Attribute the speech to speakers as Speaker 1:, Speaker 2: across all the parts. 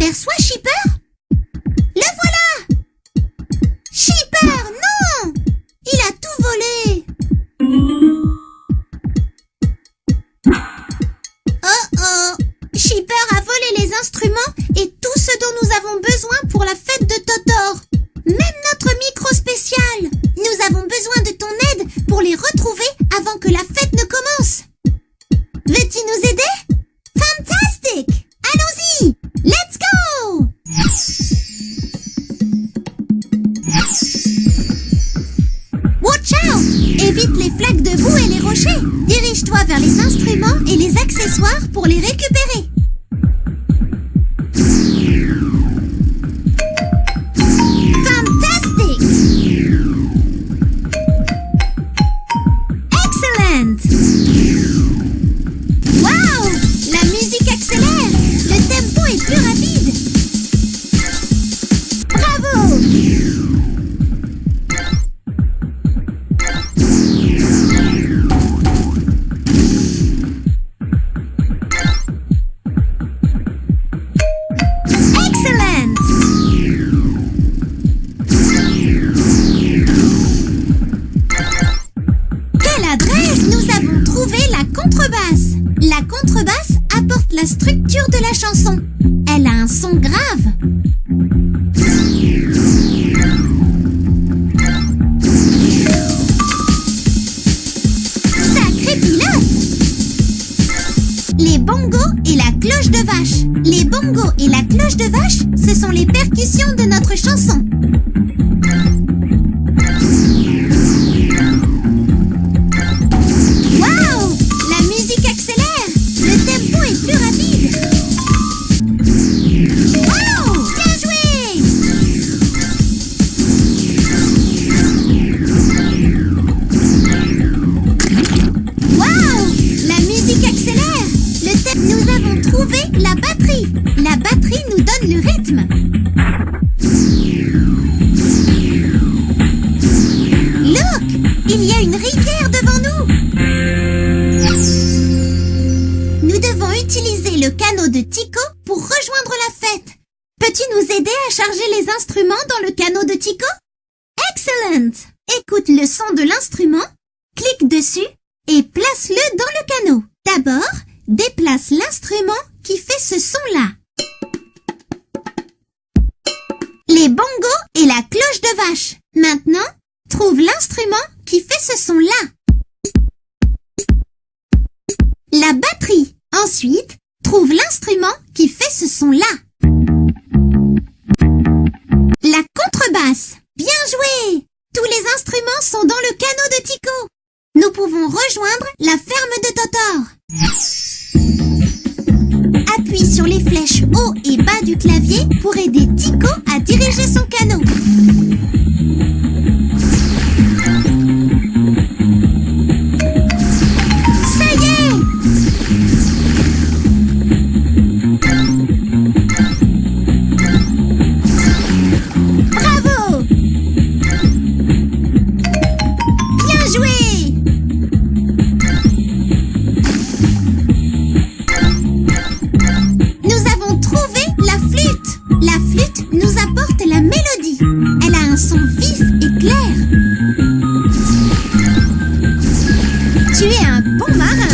Speaker 1: Aperçois Shipper? Le voilà! Shipper, non! Il a tout volé! Oh oh! Shipper a volé les instruments et tout ce dont nous avons besoin pour la fête de Totor. Même notre micro spécial. Nous avons besoin de ton aide pour les retrouver avant que la fête ne commence. Veux-tu nous aider? Fantastic! Allons-y! Let's go! Watch out! Évite les flaques de boue et les rochers. Dirige-toi vers les instruments et les accessoires pour les récupérer. Fantastic! Excellent! Wow! La musique accélère. Le tempo est plus rapide. Bravo! Excellent! Quelle adresse! Nous avons trouvé la contrebasse. La contrebasse apporte la structure de la chanson. Elle a un son grave. Sacré pilote! Les bongos et la cloche de vache. Les bongos et la cloche de vache, ce sont les percussions de notre chanson. Waouh! La musique accélère. Le tempo est plus rapide. Waouh! Bien joué! Waouh! La musique accélère. Nous avons trouvé la batterie. La batterie nous donne le rythme. Look! Il y a une rivière devant nous. Nous devons utiliser le canot de Tico pour rejoindre la fête. Peux-tu nous aider à charger les instruments dans le canot de Tico? Excellent! Écoute le son de l'instrument, clique dessus et place-le dans le canot. D'abord, déplace l'instrument qui fait ce son-là. Les bongos et la cloche de vache. Maintenant, trouve l'instrument qui fait ce son-là. La batterie. Ensuite, trouve l'instrument qui fait ce son-là. La contrebasse. Bien joué! Tous les instruments sont dans le canot de Tico. Nous pouvons rejoindre la ferme de Totor. Appuie sur les flèches haut et bas du clavier pour aider Tico à diriger son canot. Ça y est! Bravo! Bien joué! Nous avons trouvé la flûte. La flûte nous apporte la mélodie. Elle a un son vif et clair. Tu es un bon marin.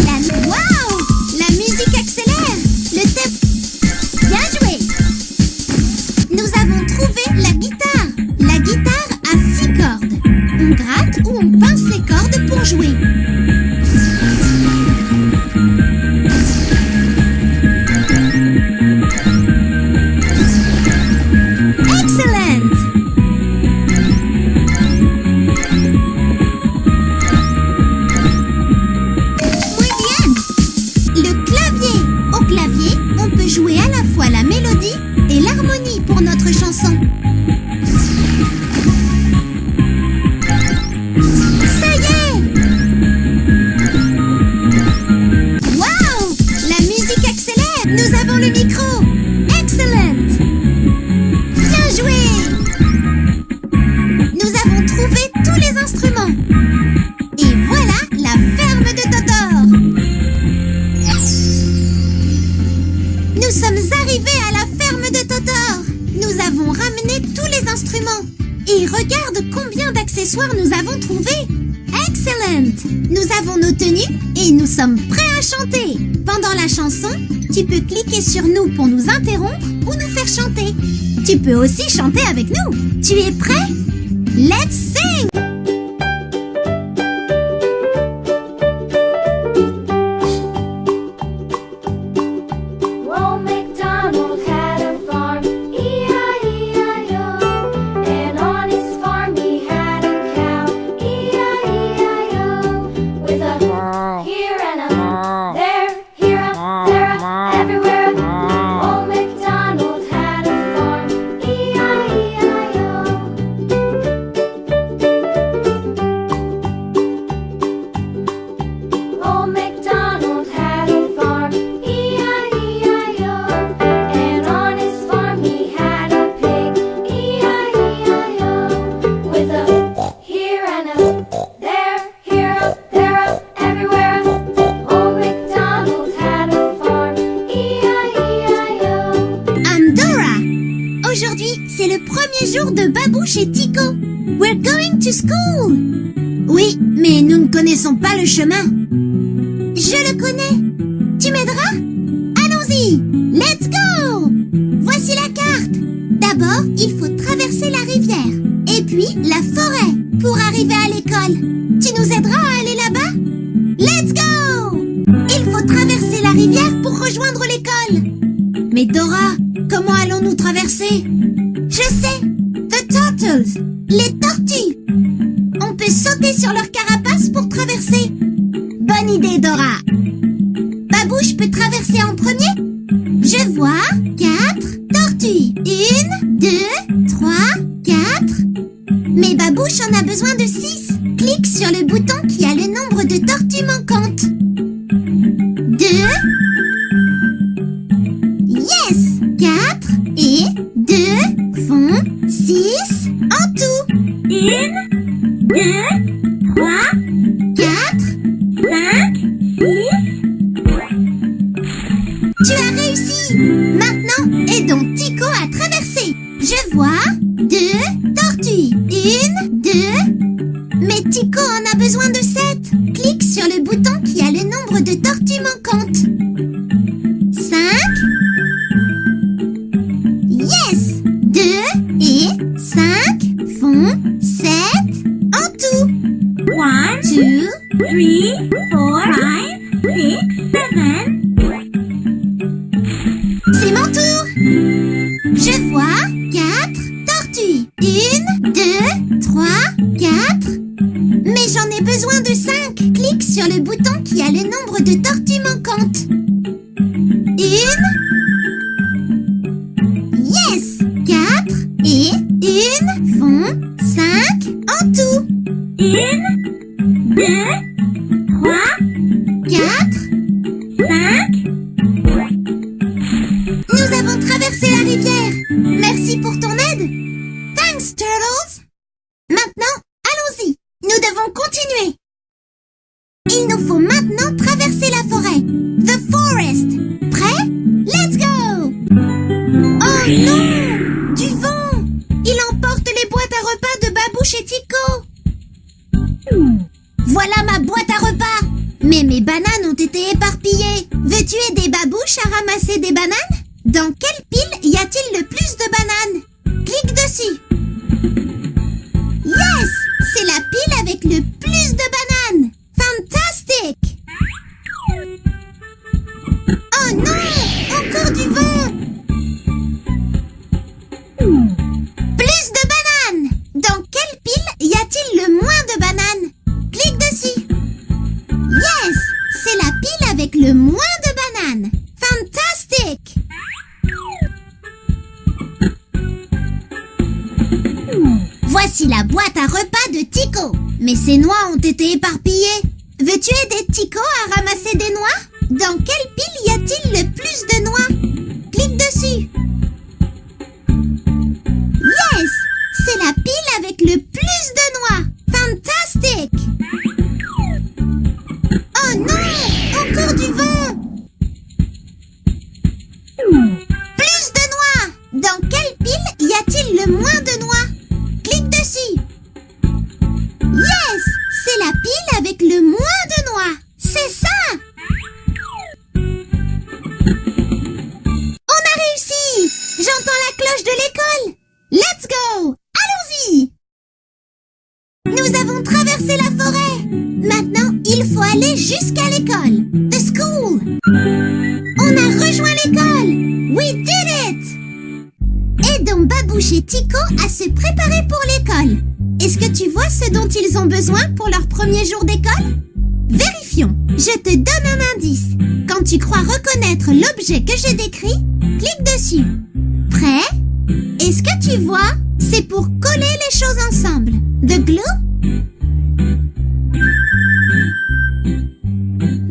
Speaker 1: Waouh! La musique accélère. Le tempo. Bien joué! Nous avons trouvé la guitare. La guitare a 6 cordes. On gratte ou on pince les cordes pour jouer. Excellent! Muy bien! Le clavier. Au clavier, on peut jouer à la fois la mélodie et l'harmonie pour notre chanson. Ça y est! Waouh! La musique accélère! Nous avons le micro! Excellent! Bien joué! Nous avons trouvé tous les instruments. Et voilà la ferme de Totor. Nous sommes arrivés à la ferme de Totor. Regarde combien d'accessoires nous avons trouvés. Excellent! Nous avons nos tenues et nous sommes prêts à chanter. Pendant la chanson, tu peux cliquer sur nous pour nous interrompre ou nous faire chanter. Tu peux aussi chanter avec nous. Tu es prêt? Let's sing! Aujourd'hui, c'est le premier jour de Babouche et Tico. We're going to school. Oui, mais nous ne connaissons pas le chemin. Je le connais. Tu m'aideras? Allons-y. Let's go. Voici la carte. D'abord, il faut traverser la rivière. Et puis, la forêt pour arriver à l'école. Tu nous aideras à aller là-bas? Let's go. Il faut traverser la rivière pour rejoindre l'école. Mais Dora, comment allons-nous traverser? Je sais! The turtles! Les tortues! On peut sauter sur leur carapace pour traverser. Bonne idée, Dora! Babouche peut traverser en premier? Je vois 4 tortues. 1, 2, 3, 4. Mais Babouche en a besoin de 6. Clique sur le bouton qui a le nombre de tortues manquantes. 2. Yes! 4 et 2 font 6 en tout. 1, 2, 3, 4, 5, 6. Tu as réussi! Maintenant, aidons Tico à traverser. Je vois 2 tortues. 1, 2. Mais Tico en a besoin de 7. Clique sur le bouton qui a le nombre de tortues manquantes. 5. Yes! 2 et 5 font 7 en tout. 1, 2, 3, 4, 5, 6, 7. C'est mon tour! Je vois 4 tortues. 1, 2, 3, 4. Mais j'en ai besoin de 5. Clique sur le bouton qui a le nombre de tortues manquantes. 1. Yes! 4 et 1 font 5 en tout. 1, 2, 3, 4, 5. Nous avons traversé la rivière. Merci pour ton aide. Thanks, Turtles. Maintenant, allons-y. Nous devons continuer. Il nous faut maintenant traverser la forêt. The forest. Prêt? Let's go! Oh non! Du vent! Il emporte les boîtes à repas de Babouche et Tico. Voilà ma boîte à repas. Mais mes bananes ont été éparpillées. Veux-tu aider Babouche à ramasser des bananes? Dans quelle pile y a-t-il le plus de bananes? Clique dessus. Yes! C'est la pile avec le plus de bananes. Fantastique! Oh non! Encore du vent! Plus de bananes! Dans quelle pile y a-t-il le moins de bananes? Clique dessus. Yes! C'est la pile avec le moins de bananes. Fantastique! Voici la boîte à repas de Tico. Mais ses noix ont été éparpillées. Veux-tu aider Tico à ramasser des noix? Dans quelle pile y a-t-il le plus de noix? Clique dessus. Yes! C'est la pile avec le plus de noix. Fantastique! Oh non! Encore du vent! Plus de noix! Dans quelle pile y a-t-il le moins de noix? Clique dessus. Babouche et Tico à se préparer pour l'école. Est-ce que tu vois ce dont ils ont besoin pour leur premier jour d'école? Vérifions. Je te donne un indice. Quand tu crois reconnaître l'objet que j'ai décrit, clique dessus. Prêt? Est-ce que tu vois? C'est pour coller les choses ensemble. The glue?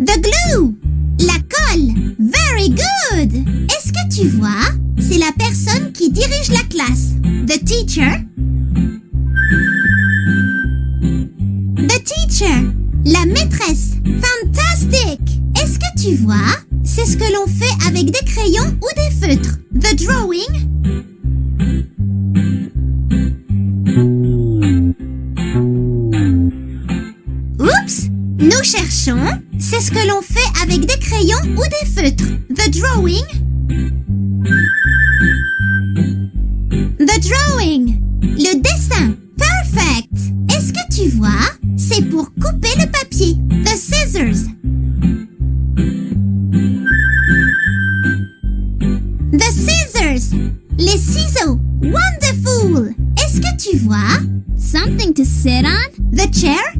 Speaker 1: The glue! La colle! Very good! Est-ce que tu vois? C'est la personne qui dirige la classe. The teacher? The teacher! La maîtresse! Fantastic! Est-ce que tu vois? C'est ce que l'on fait avec des crayons ou des feutres. The drawing? Oups! Nous cherchons, c'est ce que l'on fait avec des crayons ou des feutres. The drawing? The drawing. Le dessin. Perfect. Est-ce que tu vois? C'est pour couper le papier. The scissors. The scissors. Les ciseaux. Wonderful. Est-ce que tu vois? Something to sit on. The chair.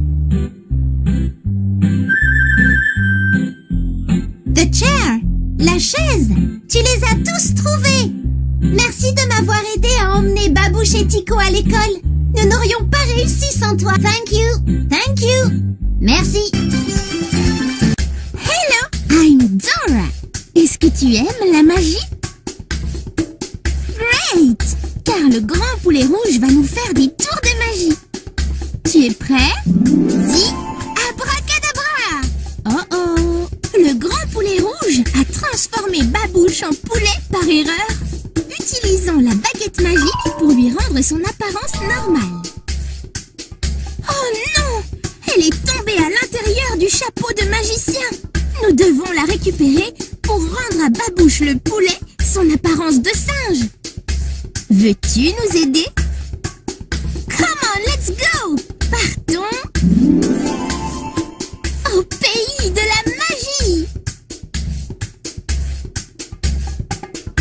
Speaker 1: The chair. La chaise. Tu les as tous trouvés. Merci de m'avoir aidé à emmener Babouche et Tico à l'école. Nous n'aurions pas réussi sans toi. Thank you. Thank you. Merci. Hello, I'm Dora. Est-ce que tu aimes la magie? Great! Car le grand poulet rouge va nous faire des tours de magie. Tu es prêt? Dis abracadabra! Oh oh! Le grand poulet rouge a transformé Babouche en poulet par erreur. Utilisons la baguette magique pour lui rendre son apparence normale. Oh non! Elle est tombée à l'intérieur du chapeau de magicien. Nous devons la récupérer pour rendre à Babouche le poulet son apparence de singe. Veux-tu nous aider? Come on, let's go! Partons au pays de la magie!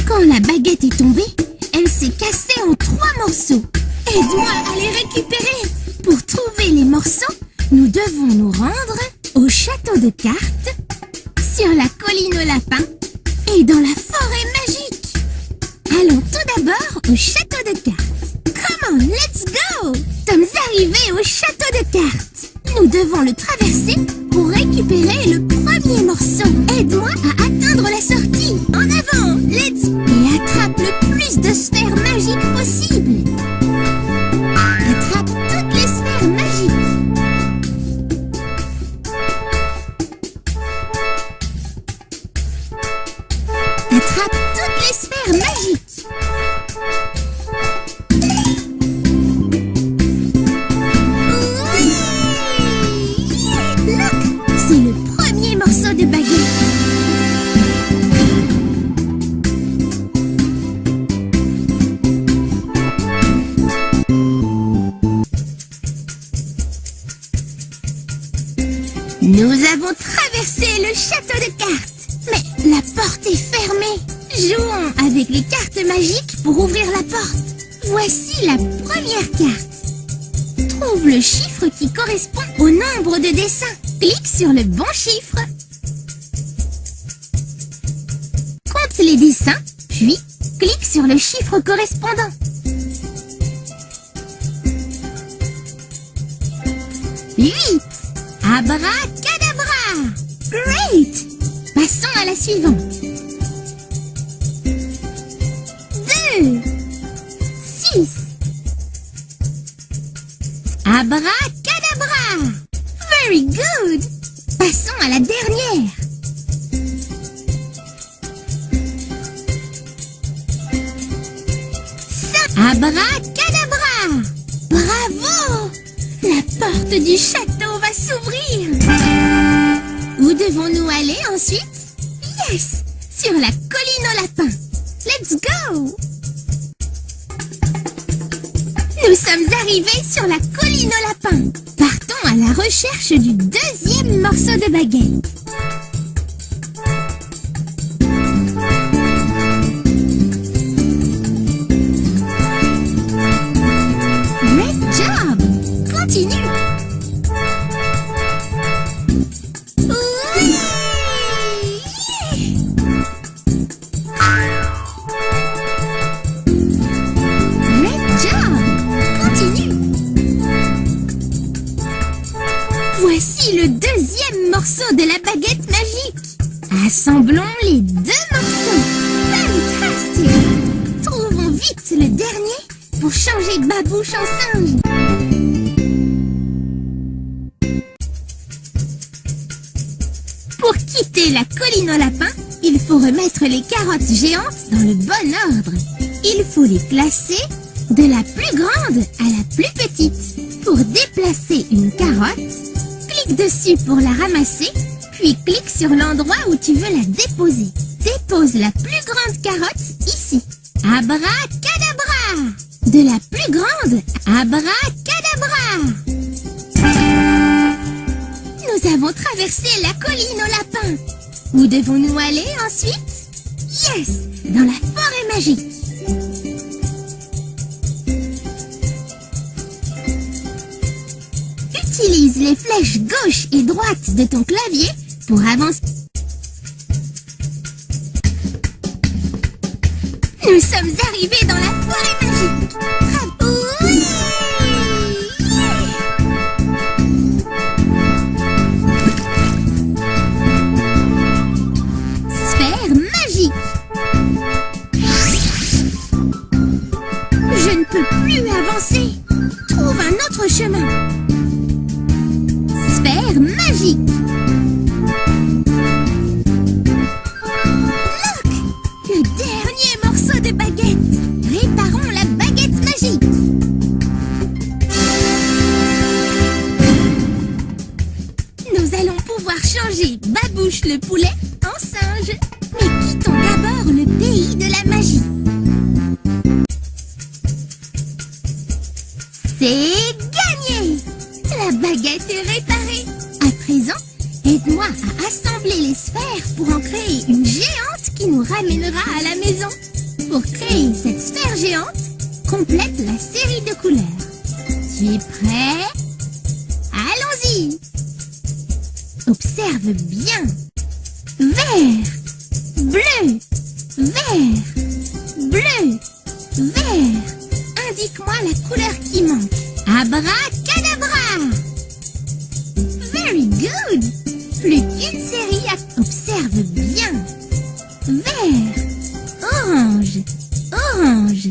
Speaker 1: Quand la baguette est tombée, elle s'est cassée en 3 morceaux. Aide-moi à les récupérer. Pour trouver les morceaux, nous devons nous rendre au château de cartes, sur la colline aux lapins et dans la forêt magique. Allons tout d'abord au château de cartes. Come on, let's go! Sommes arrivés au château de cartes. Nous devons le traverser pour récupérer le premier morceau. Aide-moi à atteindre la sortie. En avant, let's go! Et attrape le plus de sphères magiques possible. Attrape toutes les sphères magiques. Attrape toutes les sphères magiques. Oui! Look! C'est le premier morceau de baguette. Nous avons traversé le château de cartes. Mais la porte est fermée. Jouons avec les cartes magiques pour ouvrir la porte. Voici la première carte. Trouve le chiffre qui correspond au nombre de dessins. Clique sur le bon chiffre. Compte les dessins, puis clique sur le chiffre correspondant. 8. Abracadabra! Great! Passons à la suivante. 2. 6. Abracadabra! Very good! Passons à la dernière. 5. Abracadabra! Bravo! La porte du château va s'ouvrir. Où devons-nous aller ensuite? Yes! Sur la colline aux lapins. Let's go! Nous sommes arrivés sur la colline aux lapins. Partons à la recherche du deuxième morceau de baguette. Assemblons les deux morceaux. Fantastique! Trouvons vite le dernier pour changer Babouche en singe. Pour quitter la colline au lapin, il faut remettre les carottes géantes dans le bon ordre. Il faut les placer de la plus grande à la plus petite. Pour déplacer une carotte, clique dessus pour la ramasser, puis clique sur l'endroit où tu veux la déposer. Dépose la plus grande carotte ici. Abracadabra! De la plus grande, abracadabra! Nous avons traversé la colline au lapin. Où devons-nous aller ensuite? Yes! Dans la forêt magique. Utilise les flèches gauche et droite de ton clavier pour avancer. Nous sommes arrivés dans la forêt magique. Oui! Sphère magique. Je ne peux plus avancer. Trouve un autre chemin. Sphère magique. Look! Le dernier morceau de baguette. Réparons la baguette magique. Nous allons pouvoir changer Babouche le poulet en singe. Mais quittons d'abord le pays de la magie. C'est gagné! La baguette est réparée. À présent, aide-moi à assembler les sphères pour en créer une géante qui nous ramènera à la maison. Pour créer cette sphère géante, complète la série de couleurs. Tu es prêt? Allons-y! Observe bien. Vert, bleu, vert, bleu, vert. Indique-moi la couleur qui manque. Abracadabra! Very good! Plus qu'une série à... Observe bien. Vert, orange, orange,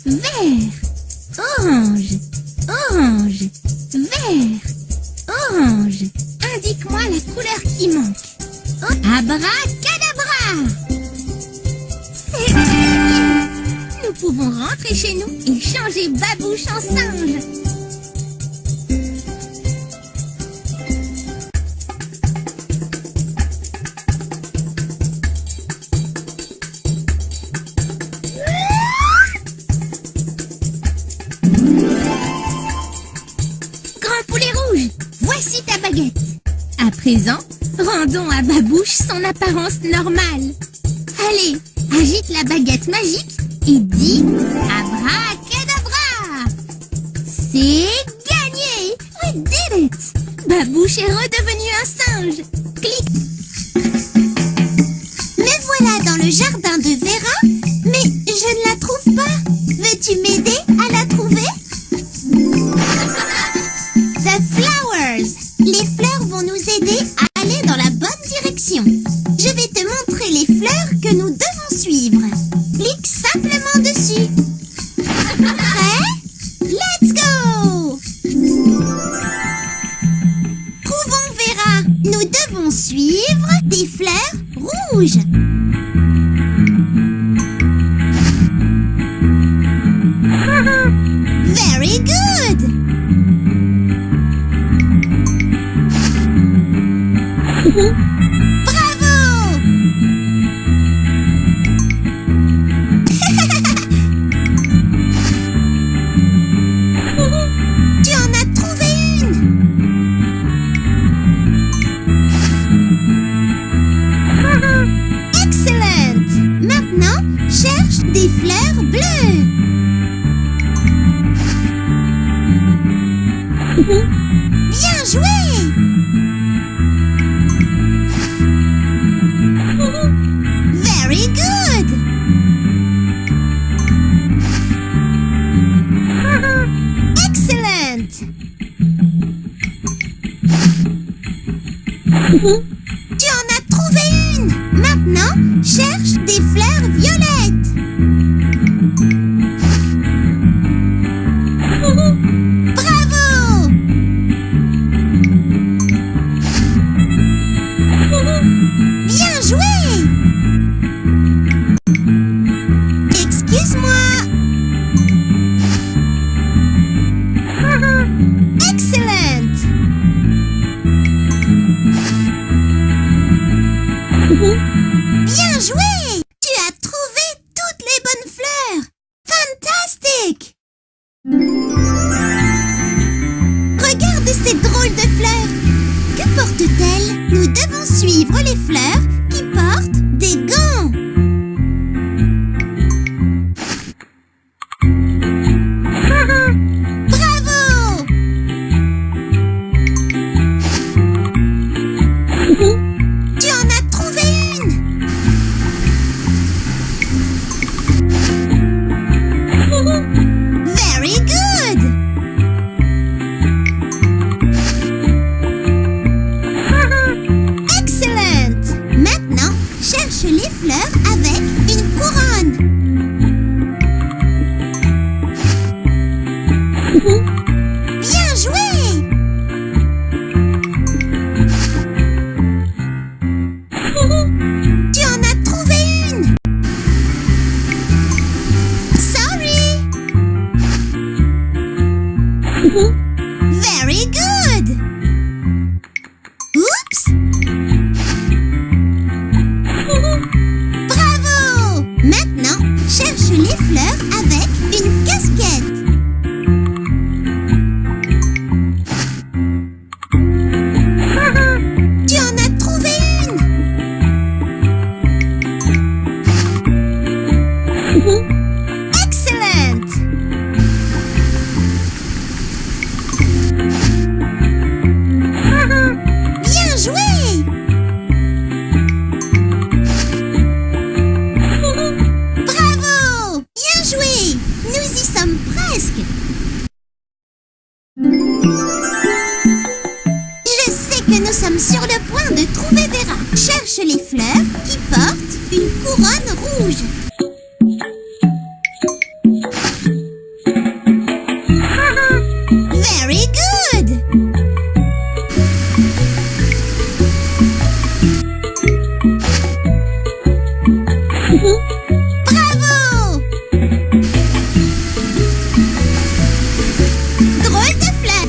Speaker 1: vert, orange, orange, vert, orange. Indique-moi la couleur qui manque. Oh, abracadabra! C'est gagné! Nous pouvons rentrer chez nous et changer Babouche en singe. Grand poulet rouge, voici ta baguette. À présent, rendons à Babouche son apparence normale. Allez, agite la baguette magique et dis abracadabra. C'est gagné! We did it! Babouche est redevenu un singe. Clique. Me voilà dans le jardin de Vera, mais je ne la trouve pas. Veux-tu m'aider à la trouver? The flowers. Les fleurs vont nous aider à aller dans la bonne direction. Je vais te montrer les fleurs que nous devons suivre. Clique simplement dessus. Prêt? Let's go! Trouvons Vera. Nous devons suivre des fleurs rouges. Very good! Bravo! Tu en as trouvé une! Excellent! Maintenant, cherche des fleurs bleues. Bien joué! Very good! Excellent! Tu en as trouvé une! les fleurs qui portent des gants. Bravo! Tu en as trouvé une! Very good! Excellent! Maintenant, cherche les fleurs avec une couronne. Bien joué! Tu en as trouvé une! Sorry! Very good! Oups! Bravo! Maintenant, cherche les fleurs avec une casquette. Tu en as trouvé une! Excellent! Bien joué! Bravo! Bien joué! Nous y sommes presque! Je sais que nous sommes sur le point de trouver Vera. Cherche les fleurs qui portent une couronne rouge. Very good! Bravo! Drôle de fleur!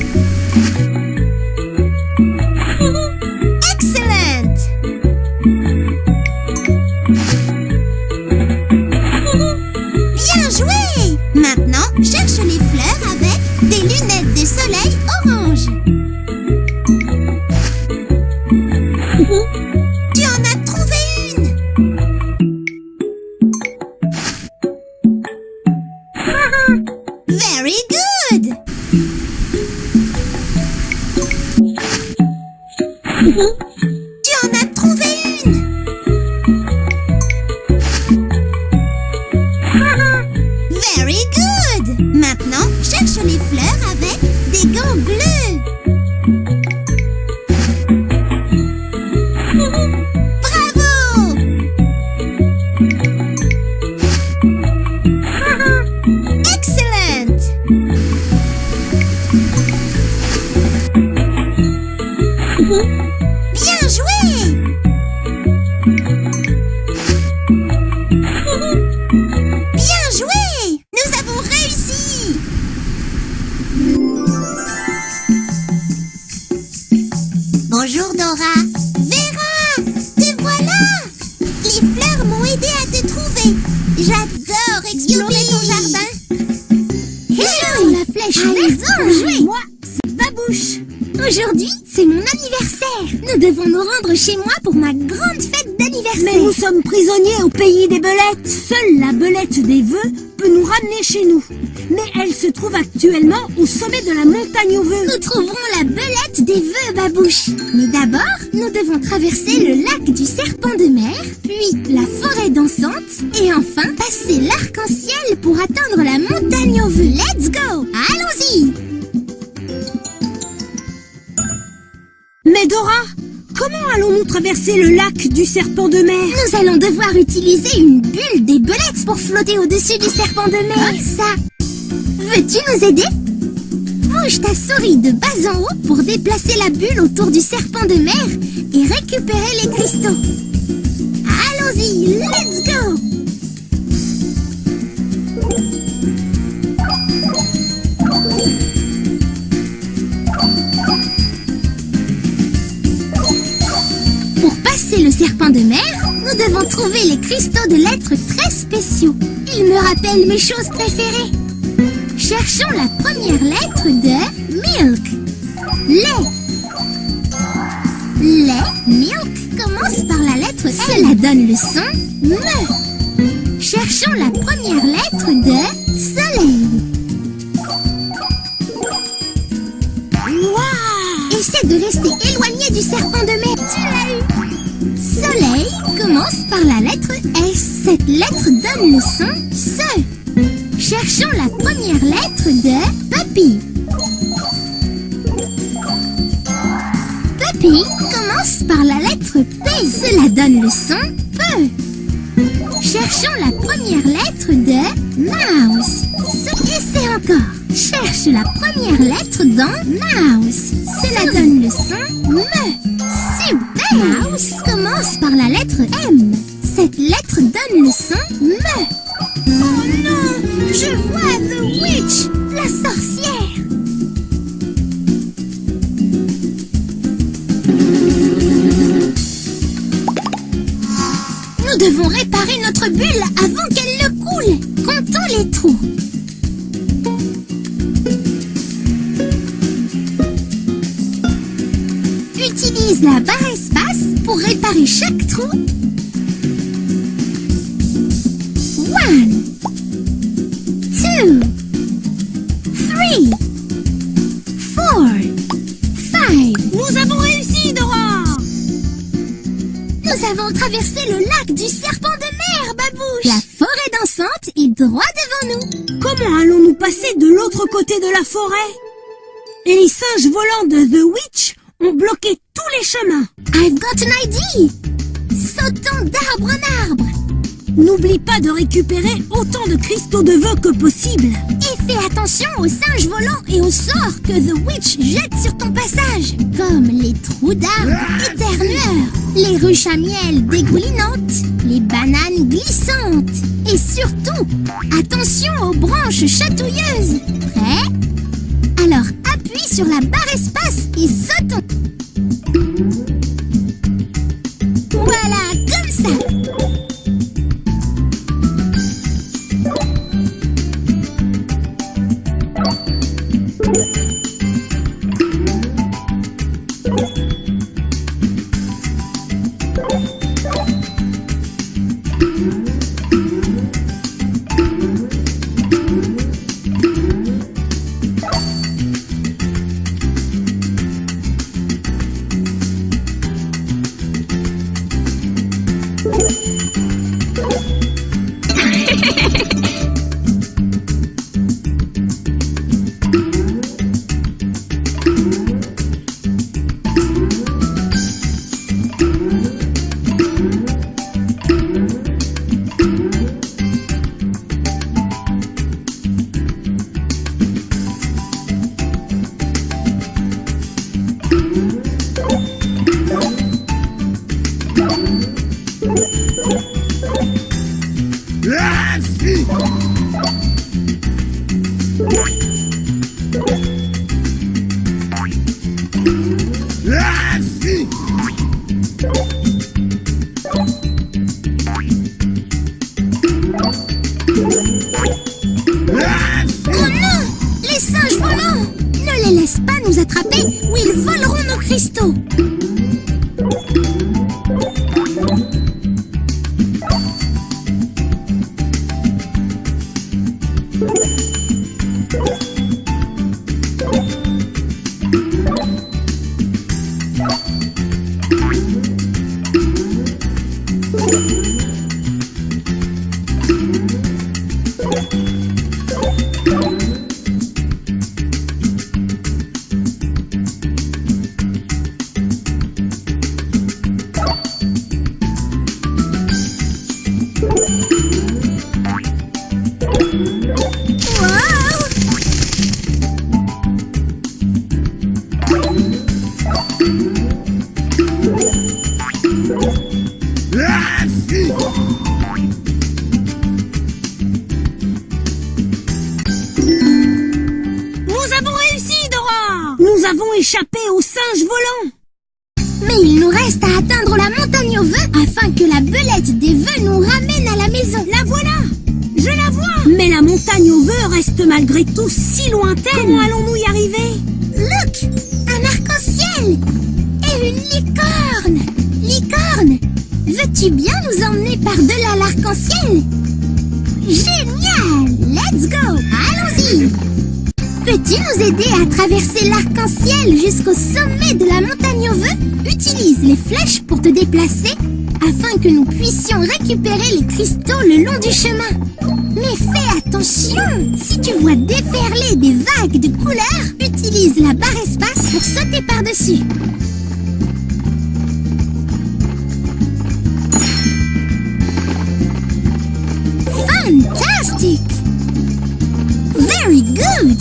Speaker 1: Excellent! Bien joué! Maintenant, cherche les fleurs avec des lunettes de soleil orange. Tu en as trouvé une! Very good! Tu en as trouvé une! Very good! Maintenant, cherche les fleurs avec des gants bleus. Bravo! Excellent! Bien joué! Bien joué! Nous avons réussi! Bonjour Dora! Vera! Te voilà! Les fleurs m'ont aidé à te trouver! J'adore explorer ton jardin! Hello! La flèche verte! Moi, c'est Babouche! Aujourd'hui, c'est mon anniversaire! Nous devons nous rendre chez moi pour ma grande fête d'anniversaire!
Speaker 2: Mais nous sommes prisonniers au pays des belettes. Seule la belette des vœux peut nous ramener chez nous. Mais elle se trouve actuellement au sommet de la montagne aux vœux.
Speaker 1: Nous trouverons la belette des vœux, Babouche. Mais d'abord, nous devons traverser le lac du serpent de mer, puis la forêt dansante, et enfin passer l'arc-en-ciel pour atteindre la montagne aux vœux. Let's go! Allons-y!
Speaker 2: Mais Dora, comment allons-nous traverser le lac du serpent de mer?
Speaker 1: Nous allons devoir utiliser une bulle des belettes pour flotter au-dessus du serpent de mer. Comme ça. Veux-tu nous aider? Bouge ta souris de bas en haut pour déplacer la bulle autour du serpent de mer et récupérer les cristaux. Allons-y, let's go! Pour passer le serpent de mer, nous devons trouver les cristaux de lettres très spéciaux. Ils me rappellent mes choses préférées. Cherchons la première lettre de milk. Lait. Lait, milk, commence par la lettre M. Cela donne le son me. Cherchons la première lettre de soleil.
Speaker 2: Waouh!
Speaker 1: Essaie de rester éloigné du serpent de mer. Tu l'as eu. Soleil commence par la lettre S. Cette lettre donne le son SE. Cherchons la première lettre de papy. Papy commence par la lettre P. Cela donne le son P. Cherchons la première lettre de mouse. Essaie encore. Cherche la première lettre dans mouse. Cela donne le son me. Super. Mouse commence par la lettre M. Cette lettre donne le son me. Oh non, je vois The Witch, la sorcière. Nous devons réparer notre bulle avant qu'elle ne coule. Comptons les trous. Utilise la barre espace pour réparer chaque trou. 1, 2, 3, 4, 5.
Speaker 2: Nous avons réussi, Dora!
Speaker 1: Nous avons traversé le lac du serpent de mer, Babouche. La forêt dansante est droit devant nous.
Speaker 2: Comment allons-nous passer de l'autre côté de la forêt? Et les singes volants de The Witch ont bloqué tous les chemins.
Speaker 1: I've got an idea. Sautons d'arbre en arbre.
Speaker 2: N'oublie pas de récupérer autant de cristaux de vœux que possible.
Speaker 1: Et fais attention aux singes volants et aux sorts que The Witch jette sur ton passage. Comme les trous d'arbres éternueurs, les ruches à miel dégoulinantes, les bananes glissantes. Et surtout, attention aux branches chatouilleuses. Prêt? Alors appuie sur la barre espace et sautons. Voilà, comme ça. Ou ils voleront nos cristaux.
Speaker 2: Nous avons échappé aux singes volants.
Speaker 1: Mais il nous reste à atteindre la montagne aux vœux afin que la belette des vœux nous ramène à la maison.
Speaker 2: La voilà! Je la vois! Mais la montagne aux vœux reste malgré tout si lointaine. Comment allons-nous y arriver?
Speaker 1: Look! Un arc-en-ciel! Et une licorne! Licorne, Veux-tu bien nous emmener par-delà l'arc-en-ciel? Génial! Let's go! Allons-y! Peux-tu nous aider à traverser l'arc-en-ciel jusqu'au sommet de la montagne aux vœux? Utilise les flèches pour te déplacer afin que nous puissions récupérer les cristaux le long du chemin. Mais fais attention! Si tu vois déferler des vagues de couleurs, utilise la barre espace pour sauter par-dessus. Fantastic! Very good!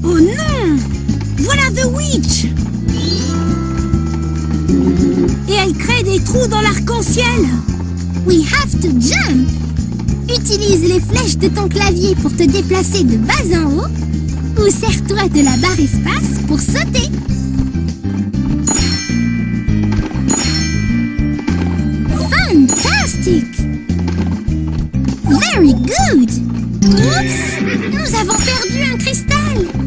Speaker 2: Oh non! Voilà The Witch! Et elle crée des trous dans l'arc-en-ciel!
Speaker 1: We have to jump! Utilise les flèches de ton clavier pour te déplacer de bas en haut ou sers-toi de la barre espace pour sauter. Fantastic! Very good! Oups! Nous avons perdu un cristal!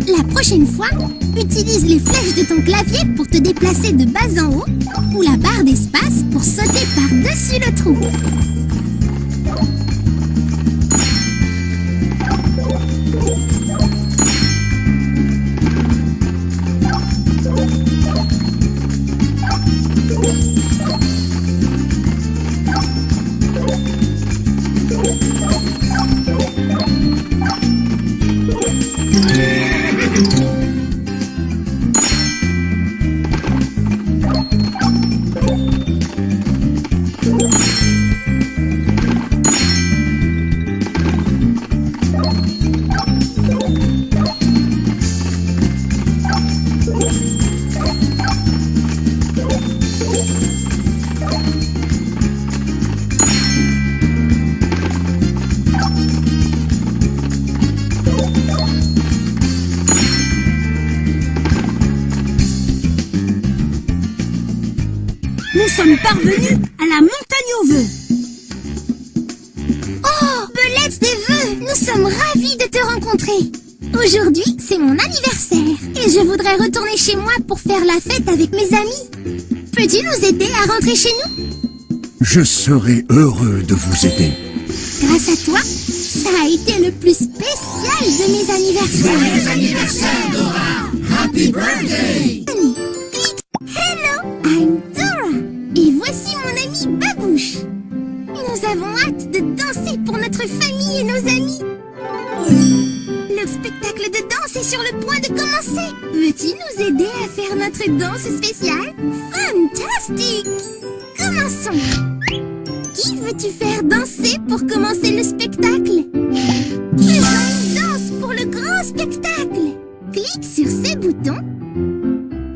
Speaker 1: La prochaine fois, utilise les flèches de ton clavier pour te déplacer de bas en haut ou la barre d'espace pour sauter par-dessus le trou.
Speaker 2: Nous sommes parvenus à la montagne aux vœux.
Speaker 1: Oh, Belette des vœux, nous sommes ravis de te rencontrer. Aujourd'hui, c'est mon anniversaire et je voudrais retourner chez moi pour faire la fête avec mes amis. Peux-tu nous aider à rentrer chez nous?
Speaker 3: Je serai heureux de vous aider.
Speaker 1: Grâce à toi, ça a été le plus spécial de mes anniversaires.
Speaker 4: Joyeux anniversaire, Dora! Happy birthday!
Speaker 1: Hello, I'm Dora. Et voici mon ami Babouche. Nous avons hâte de danser pour notre famille et nos amis. Le spectacle de danse est sur le point de commencer. Veux-tu nous aider à faire notre danse spéciale? Fantastique! Commençons. Qui veux-tu faire danser pour commencer le spectacle? Faisons une danse pour le grand spectacle. Clique sur ces boutons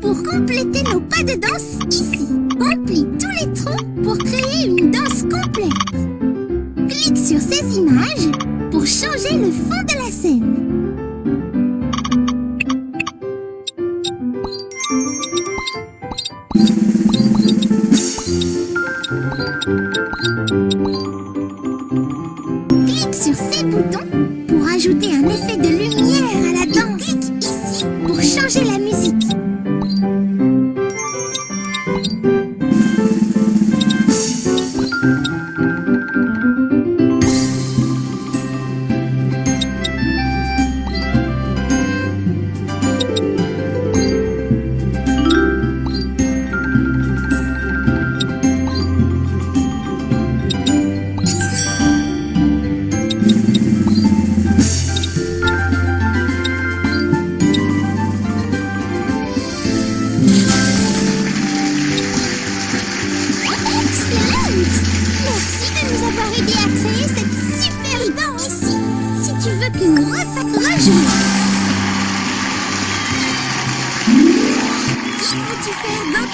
Speaker 1: pour compléter nos pas de danse ici. Remplis tous les trous pour créer une danse complète. Clique sur ces images pour changer le fond de la scène. Clique sur ces boutons pour ajouter un effet de lumière à la danse. Clique ici pour changer la musique. Rejouer. Que veux-tu faire dans...